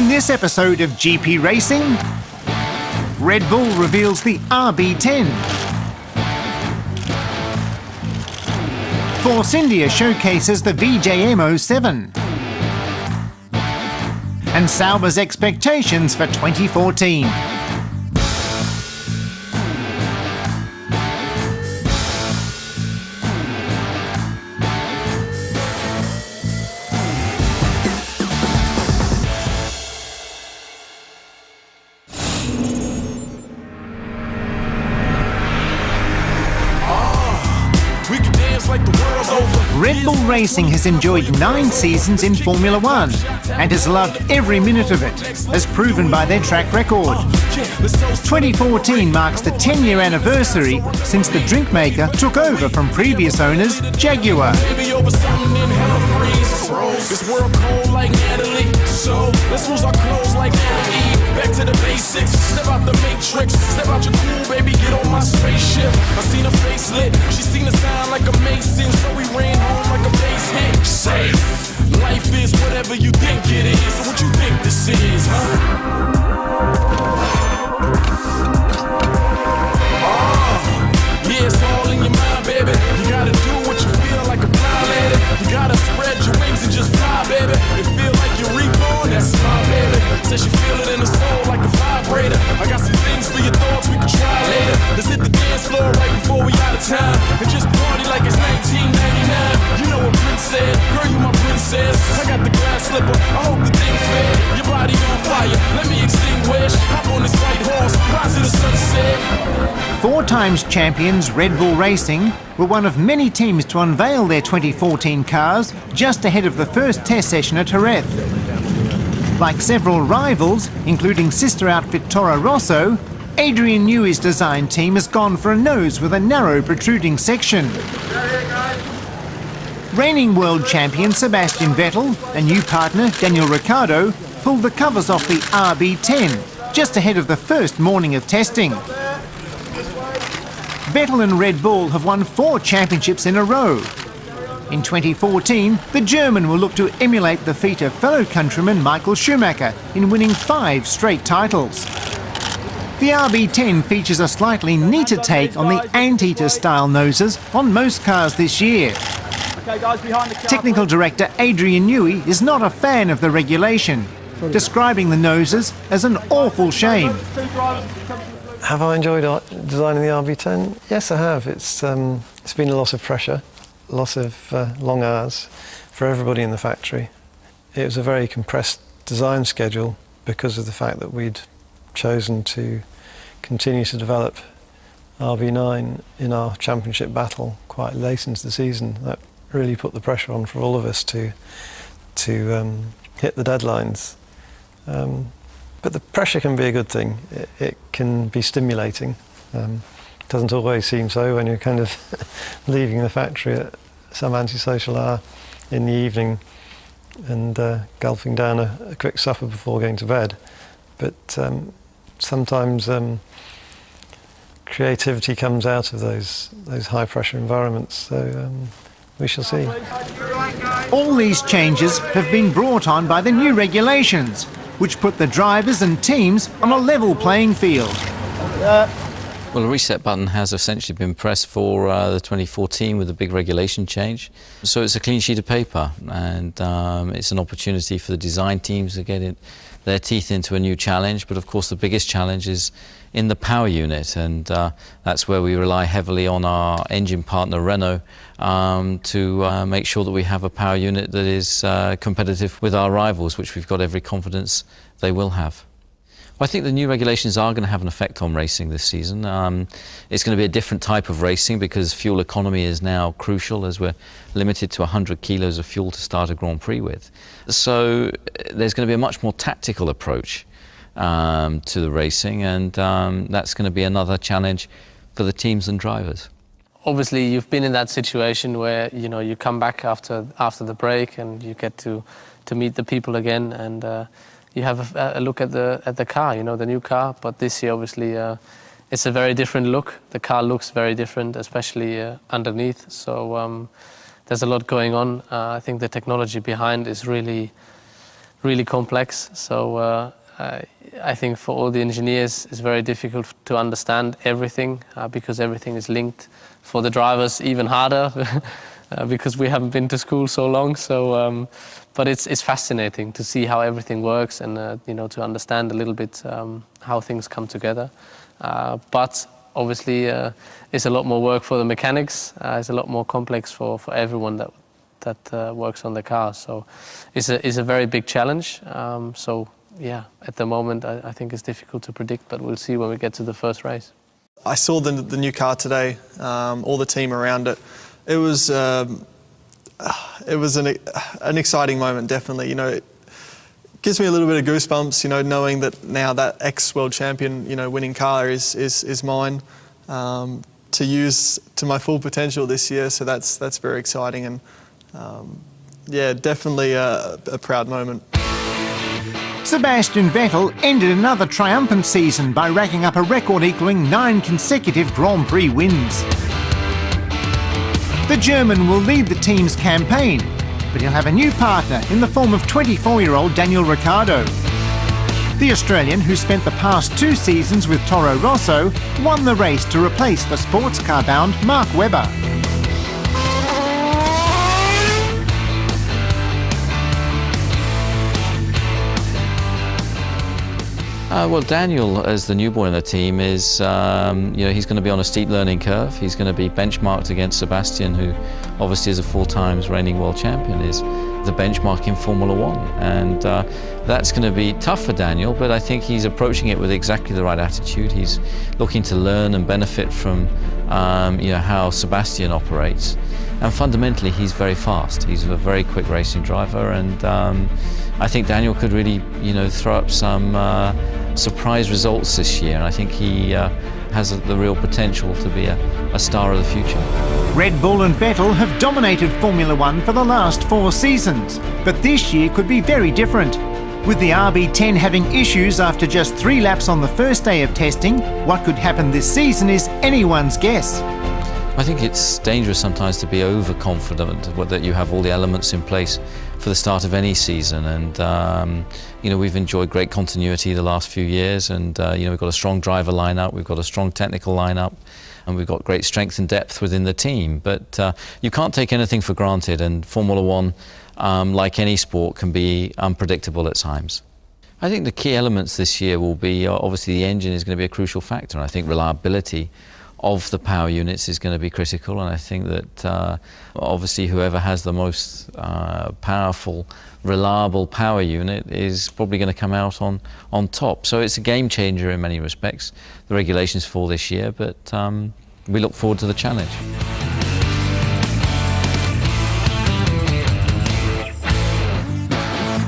In this episode of GP Racing, Red Bull reveals the RB10. Force India showcases the VJM07. And Sauber's expectations for 2014. Red Bull Racing has enjoyed 9 seasons in Formula One and has loved every minute of it, as proven by their track record. 2014 marks the 10-year anniversary since the drink maker took over from previous owners, Jaguar. This world cold like Natalie, so let's lose our clothes like Natalie. Back to the basics, step out the matrix, step out your cool, baby, get on my spaceship. I seen her face lit, she seen the sound like a mason, so we ran home like a bass hit. Safe, life is whatever you think it is, so what you think this is, huh? Yeah, it's all in your mind, baby. You gotta do what you feel like a blind lady. You gotta spread your wings and just fly, baby. It feel like you're reborn, that's my baby. Says you feel it in the soul like a vibrator. I got some things for your thoughts we can try later. Let's hit the dance floor right before we out of time and just party like it's 1999. You know what Prince said, girl, you my princess. I got the glass slipper, I hope the thing fed. Your body on fire, let me extinguish. Hop on this white horse, rise to the sunset. 4 times champions Red Bull Racing were one of many teams to unveil their 2014 cars just ahead of the first test session at Jerez. Like several rivals, including sister outfit Toro Rosso, Adrian Newey's design team has gone for a nose with a narrow protruding section. Reigning world champion Sebastian Vettel and new partner Daniel Ricciardo pulled the covers off the RB10 just ahead of the first morning of testing. Vettel and Red Bull have won 4 championships in a row. In 2014, the German will look to emulate the feat of fellow countryman Michael Schumacher in winning 5 straight titles. The RB10 features a slightly neater take on the anteater style noses on most cars this year. Technical director Adrian Newey is not a fan of the regulation, describing the noses as an awful shame. Have I enjoyed designing the RB10? Yes, I have. It's been a lot of pressure, a lot of long hours for everybody in the factory. It was a very compressed design schedule because of the fact that we'd chosen to continue to develop RB9 in our championship battle quite late into the season. That really put the pressure on for all of us to hit the deadlines. But the pressure can be a good thing. It can be stimulating. It doesn't always seem so when you're kind of leaving the factory at some antisocial hour in the evening and gulping down a quick supper before going to bed. But sometimes creativity comes out of those high-pressure environments. So we shall see. All these changes have been brought on by the new regulations, which put the drivers and teams on a level playing field. Well, a reset button has essentially been pressed for the 2014 with a big regulation change. So it's a clean sheet of paper, and it's an opportunity for the design teams to get their teeth into a new challenge. But of course, the biggest challenge is in the power unit, and that's where we rely heavily on our engine partner Renault to make sure that we have a power unit that is competitive with our rivals, which we've got every confidence they will have. Well, I think the new regulations are going to have an effect on racing this season. It's going to be a different type of racing because fuel economy is now crucial, as we're limited to 100 kilos of fuel to start a Grand Prix with. So there's going to be a much more tactical approach to the racing, and that's going to be another challenge for the teams and drivers. Obviously, you've been in that situation where you come back after the break and you get to meet the people again, and you have a look at the car, the new car. But this year, obviously, it's a very different look. The car looks very different, especially underneath. So there's a lot going on. I think the technology behind is really really complex. So I think for all the engineers, it's very difficult to understand everything because everything is linked. For the drivers, even harder because we haven't been to school so long. So, but it's fascinating to see how everything works and you know, to understand a little bit how things come together. But obviously, it's a lot more work for the mechanics. It's a lot more complex for everyone that works on the car. So, it's a very big challenge. So, yeah, at the moment, I think it's difficult to predict, but we'll see when we get to the first race. I saw the new car today, all the team around it. It was an exciting moment, definitely. You know, it gives me a little bit of goosebumps, you know, knowing that now that ex-world champion, you know, winning car is mine to use to my full potential this year. So that's very exciting and yeah, definitely a proud moment. Sebastian Vettel ended another triumphant season by racking up a record equalling 9 consecutive Grand Prix wins. The German will lead the team's campaign, but he'll have a new partner in the form of 24-year-old Daniel Ricciardo. The Australian, who spent the past 2 seasons with Toro Rosso, won the race to replace the sports car-bound Mark Webber. Well, Daniel, as the new boy in the team, is you know, he's going to be on a steep learning curve. He's going to be benchmarked against Sebastian, who obviously is a 4 times reigning world champion, is the benchmark in Formula 1. And that's going to be tough for Daniel, but I think he's approaching it with exactly the right attitude. He's looking to learn and benefit from you know, how Sebastian operates. And fundamentally, he's very fast. He's a very quick racing driver, and I think Daniel could really, you know, throw up some surprise results this year. And I think he has the real potential to be a star of the future. Red Bull and Vettel have dominated Formula 1 for the last 4 seasons, but this year could be very different. With the RB10 having issues after just 3 laps on the first day of testing, what could happen this season is anyone's guess. I think it's dangerous sometimes to be overconfident that you have all the elements in place for the start of any season. And you know, we've enjoyed great continuity the last few years, and you know, we've got a strong driver lineup, we've got a strong technical lineup, and we've got great strength and depth within the team. But you can't take anything for granted, and Formula 1, like any sport, can be unpredictable at times. I think the key elements this year will be obviously the engine is going to be a crucial factor, and I think reliability of the power units is going to be critical, and I think that obviously whoever has the most powerful, reliable power unit is probably going to come out on top. So it's a game changer in many respects, the regulations for this year, but we look forward to the challenge.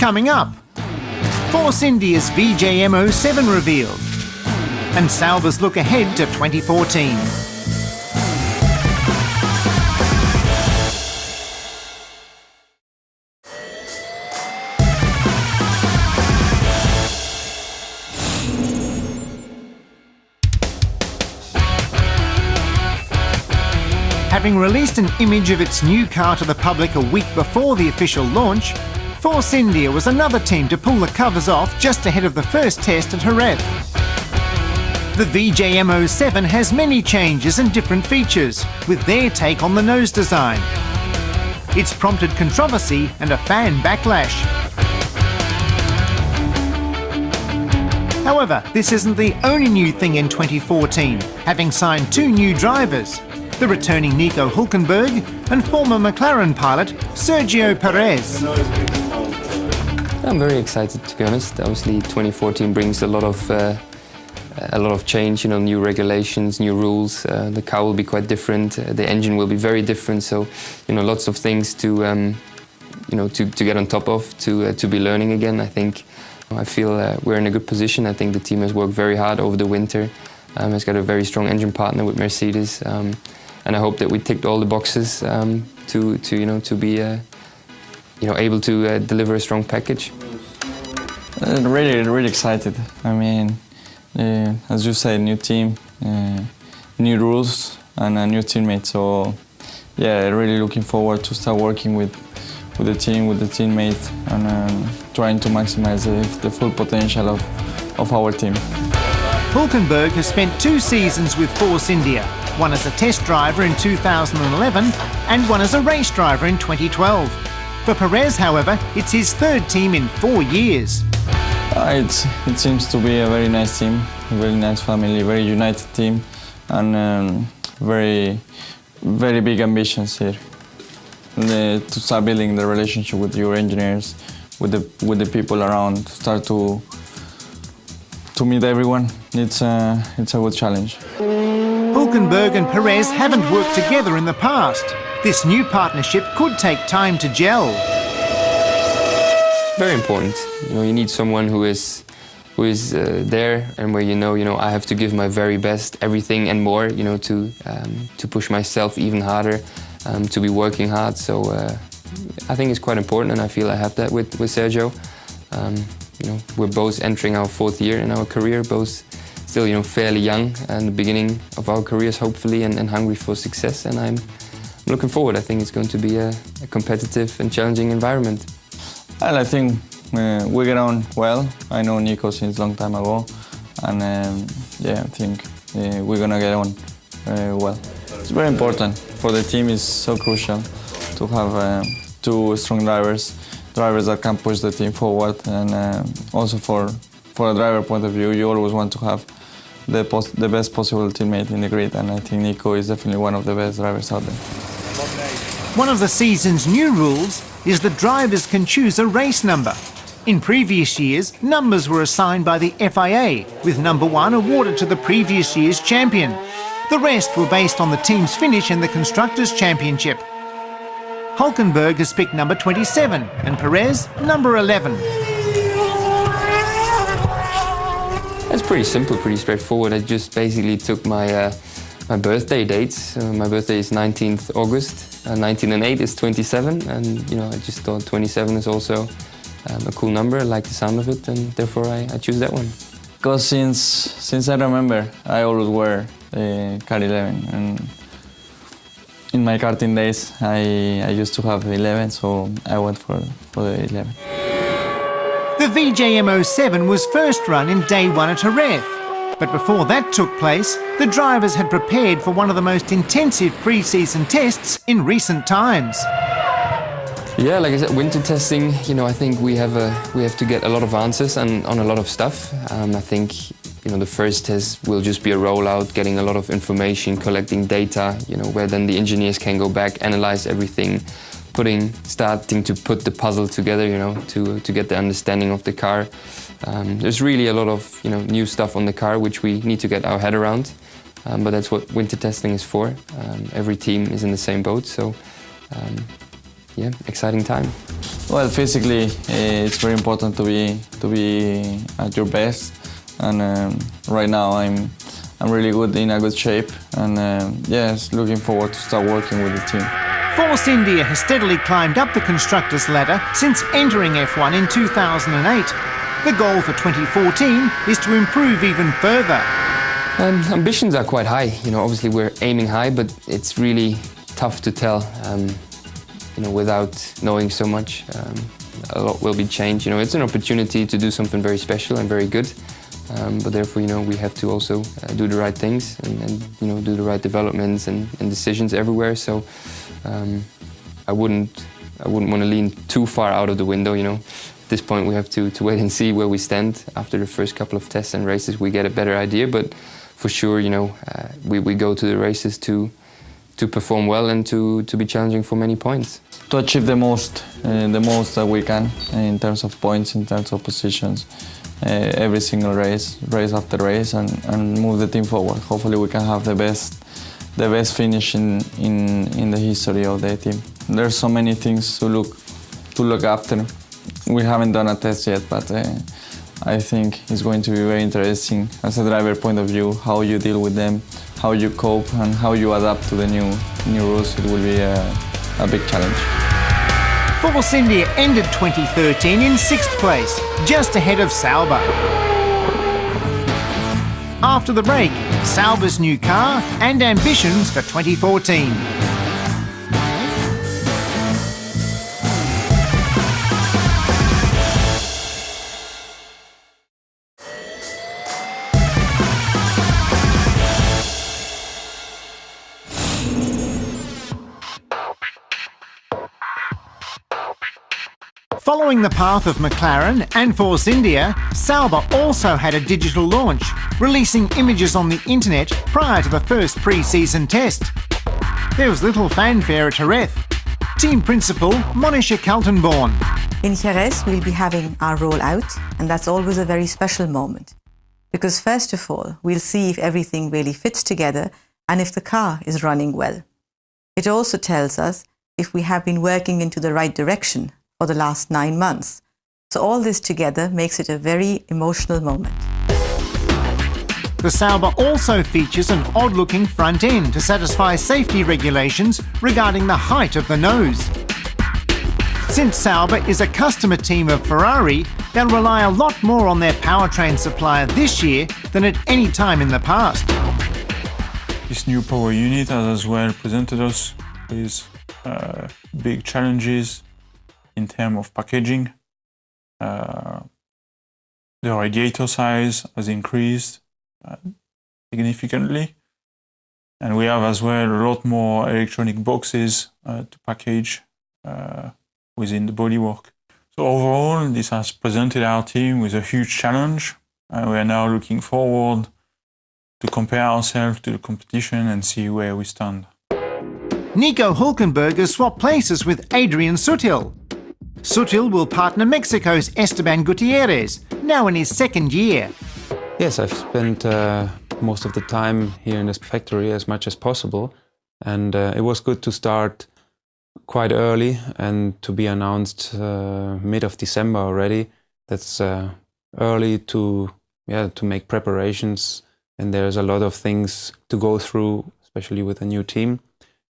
Coming up, Force India's VJM07 revealed, and Sauber's look ahead to 2014. Having released an image of its new car to the public a week before the official launch, Force India was another team to pull the covers off just ahead of the first test at Jerez. The VJM07 has many changes and different features, with their take on the nose design. It's prompted controversy and a fan backlash. However, this isn't the only new thing in 2014, having signed 2 new drivers, the returning Nico Hülkenberg and former McLaren pilot Sergio Perez. I'm very excited, to be honest. Obviously, 2014 brings a lot of change, you know, new regulations, new rules. The car will be quite different. The engine will be very different. So, you know, lots of things to, you know, to get on top of, to be learning again. I feel we're in a good position. I think the team has worked very hard over the winter. Has got a very strong engine partner with Mercedes, and I hope that we ticked all the boxes to be, you know, able to deliver a strong package. Really excited. I mean. As you say, new team, new rules, and a new teammate. So, yeah, really looking forward to start working with the team, with the teammate, and trying to maximize the full potential of our team. Hulkenberg has spent 2 seasons with Force India, one as a test driver in 2011 and one as a race driver in 2012. For Perez, however, it's his 3rd team in 4 years. It seems to be a very nice team, a very nice family, very united team, and very big ambitions here. To start building the relationship with your engineers, with the people around, to start to meet everyone, it's a good challenge. Hulkenberg and Perez haven't worked together in the past. This new partnership could take time to gel. Very important. You need someone who is there and where you know I have to give my very best, everything and more, to push myself even harder, to be working hard. So I think it's quite important, and I feel I have that with Sergio. We're both entering our 4th year in our career, both still fairly young and the beginning of our careers, hopefully, and hungry for success. And I'm looking forward. I think it's going to be a competitive and challenging environment. Well, I think we get on well. I know Nico since a long time ago, and yeah, I think we're gonna get on well. It's very important for the team. It's so crucial to have 2 strong drivers that can push the team forward, and also for a driver point of view, you always want to have the best possible teammate in the grid, and I think Nico is definitely one of the best drivers out there. One of the season's new rules is that drivers can choose a race number. In previous years, numbers were assigned by the FIA, with number 1 awarded to the previous year's champion. The rest were based on the team's finish in the Constructors' Championship. Hulkenberg has picked number 27 and Perez number 11. It's pretty simple, pretty straightforward. I just basically took my birthday dates. My birthday is 19th August, 19 and 8 is 27, and I just thought 27 is also a cool number. I like the sound of it, and therefore I choose that one. Because since I remember, I always wear car 11, and in my karting days I used to have 11, so I went for the 11. The VJM07 was first run in day 1 at Jerez, but before that took place, the drivers had prepared for one of the most intensive pre-season tests in recent times. Yeah, like I said, winter testing, I think we have to get a lot of answers on a lot of stuff. I think, the first test will just be a rollout, getting a lot of information, collecting data, where then the engineers can go back, analyze everything, starting to put the puzzle together, to get the understanding of the car. There's really a lot of, new stuff on the car which we need to get our head around, but that's what winter testing is for. Every team is in the same boat, so yeah, exciting time. Well, physically, it's very important to be at your best, and right now I'm really good, in a good shape, and yes, looking forward to start working with the team. Force India has steadily climbed up the constructors' ladder since entering F1 in 2008. The goal for 2014 is to improve even further. Ambitions are quite high. Obviously we're aiming high, but it's really tough to tell. Without knowing so much, a lot will be changed. It's an opportunity to do something very special and very good, but therefore, we have to also do the right things and do the right developments and decisions everywhere. So I wouldn't want to lean too far out of the window. At this point, we have to wait and see where we stand. After the first couple of tests and races, we get a better idea. But for sure, we go to the races to perform well and to be challenging for many points. To achieve the most that we can in terms of points, in terms of positions, every single race after race, and move the team forward. Hopefully we can have the best finish in the history of the team. There's so many things to look after. We haven't done a test yet, but I think it's going to be very interesting as a driver point of view, how you deal with them, how you cope, and how you adapt to the new rules. It will be a big challenge. Force India ended 2013 in 6th place, just ahead of Sauber. After the break, Sauber's new car and ambitions for 2014. Following the path of McLaren and Force India, Sauber also had a digital launch, releasing images on the internet prior to the first pre-season test. There was little fanfare at Jerez. Team principal Monisha Kaltenborn. In Jerez, we'll be having our rollout, and that's always a very special moment. Because first of all, we'll see if everything really fits together and if the car is running well. It also tells us if we have been working into the right direction for the last 9 months. So all this together makes it a very emotional moment. The Sauber also features an odd-looking front end to satisfy safety regulations regarding the height of the nose. Since Sauber is a customer team of Ferrari, they'll rely a lot more on their powertrain supplier this year than at any time in the past. This new power unit has as well presented us with big challenges in terms of packaging. The radiator size has increased significantly, and we have as well a lot more electronic boxes to package within the bodywork. So overall, this has presented our team with a huge challenge, and we are now looking forward to compare ourselves to the competition and see where we stand. Nico Hülkenberg swapped places with Adrian Sutil. Sutil will partner Mexico's Esteban Gutierrez, now in his second year. Yes, I've spent most of the time here in this factory as much as possible, and it was good to start quite early and to be announced mid of December already. That's early to make preparations, and there's a lot of things to go through, especially with a new team,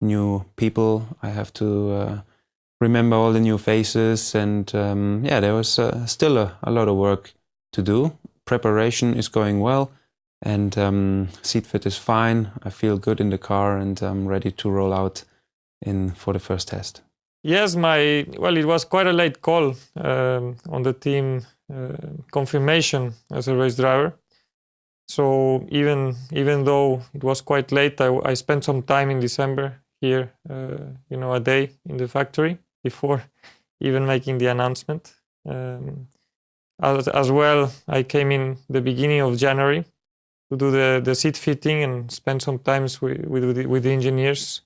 new people. I have to remember all the new faces, and there was still a lot of work to do. Preparation is going well, and seat fit is fine. I feel good in the car, and I'm ready to roll out for the first test. Yes, it was quite a late call on the team confirmation as a race driver. So even though it was quite late, I spent some time in December here, a day in the factory before even making the announcement. As well, I came in the beginning of January to do the seat fitting and spend some time with the engineers.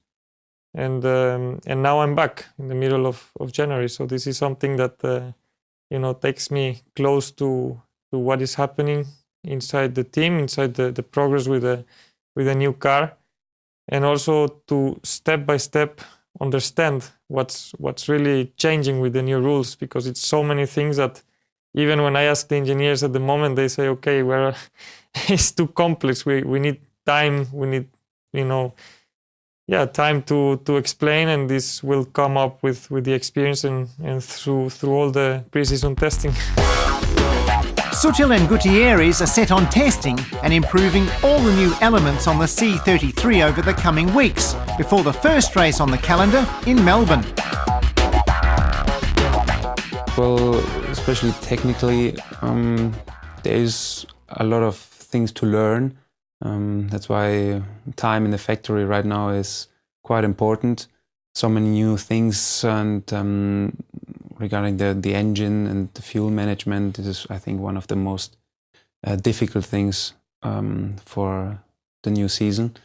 And now I'm back in the middle of January. So this is something that takes me close to what is happening inside the team, inside the progress with a new car, and also to step by step understand what's really changing with the new rules, because it's so many things that even when I ask the engineers at the moment, they say, okay, it's too complex. We need time. We need, time to explain, and this will come up with the experience and through all the pre-season testing. Sutil and Gutierrez are set on testing and improving all the new elements on the C33 over the coming weeks, before the first race on the calendar in Melbourne. Well, especially technically, there's a lot of things to learn. That's why time in the factory right now is quite important. So many new things, and regarding the engine and the fuel management, this is, I think, one of the most difficult things for the new season.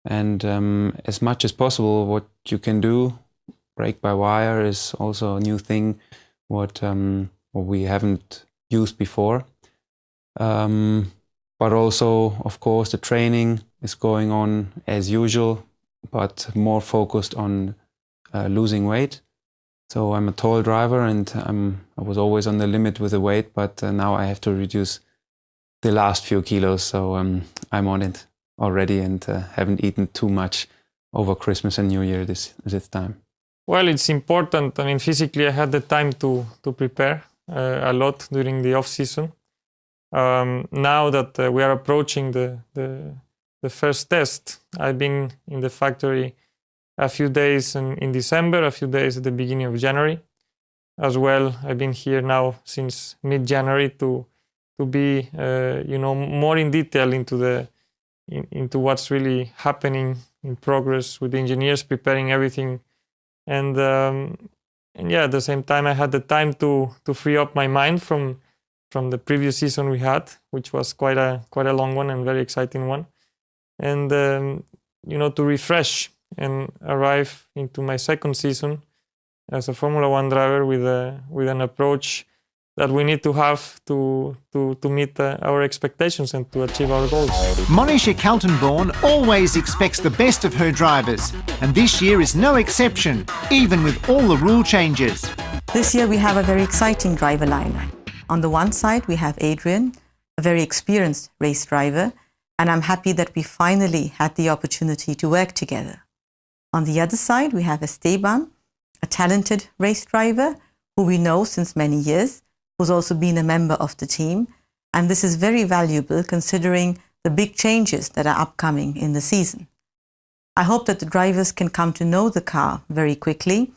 And as much as possible, what you can do, brake-by-wire is also a new thing, what we haven't used before. But also, of course, the training is going on as usual, but more focused on losing weight. So I'm a tall driver, and I was always on the limit with the weight, but now I have to reduce the last few kilos. So I'm on it already, and haven't eaten too much over Christmas and New Year this time. Well, it's important. I mean, physically, I had the time to prepare a lot during the off-season. Now that we are approaching the first test, I've been in the factory a few days in December, a few days at the beginning of January. As well, I've been here now since mid-January to be, more in detail into what's really happening in progress with the engineers, preparing everything. And yeah, at the same time, I had the time to free up my mind from the previous season we had, which was quite a long one and very exciting one, and you know, to refresh and arrive into my second season as a Formula One driver with an approach that we need to have to meet our expectations and to achieve our goals. Monisha Kaltenborn always expects the best of her drivers, and this year is no exception, even with all the rule changes. This year we have a very exciting driver lineup. On the one side we have Adrian, a very experienced race driver, and I'm happy that we finally had the opportunity to work together. On the other side we have Esteban, a talented race driver who we know since many years, who's also been a member of the team, and this is very valuable considering the big changes that are upcoming in the season. I hope that the drivers can come to know the car very quickly,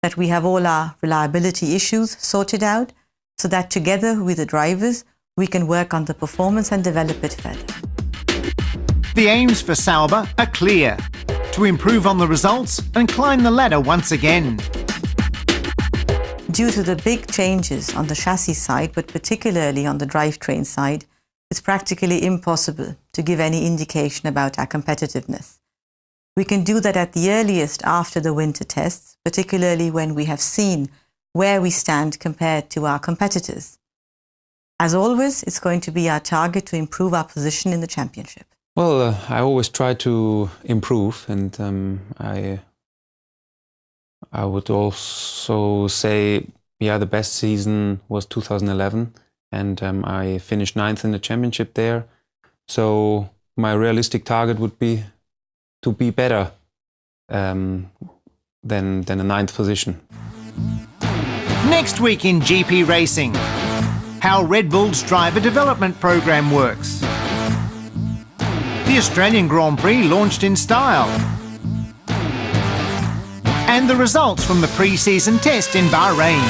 that we have all our reliability issues sorted out, so that together with the drivers we can work on the performance and develop it further. The aims for Sauber are clear: to improve on the results and climb the ladder once again. Due to the big changes on the chassis side, but particularly on the drivetrain side, it's practically impossible to give any indication about our competitiveness. We can do that at the earliest after the winter tests, particularly when we have seen where we stand compared to our competitors. As always, it's going to be our target to improve our position in the championship. Well, I always try to improve, and I would also say, yeah, the best season was 2011, and I finished 9th in the championship there. So my realistic target would be to be better than a 9th position. Next week in GP Racing, how Red Bull's driver development program works. The Australian Grand Prix launched in style. And the results from the pre-season test in Bahrain.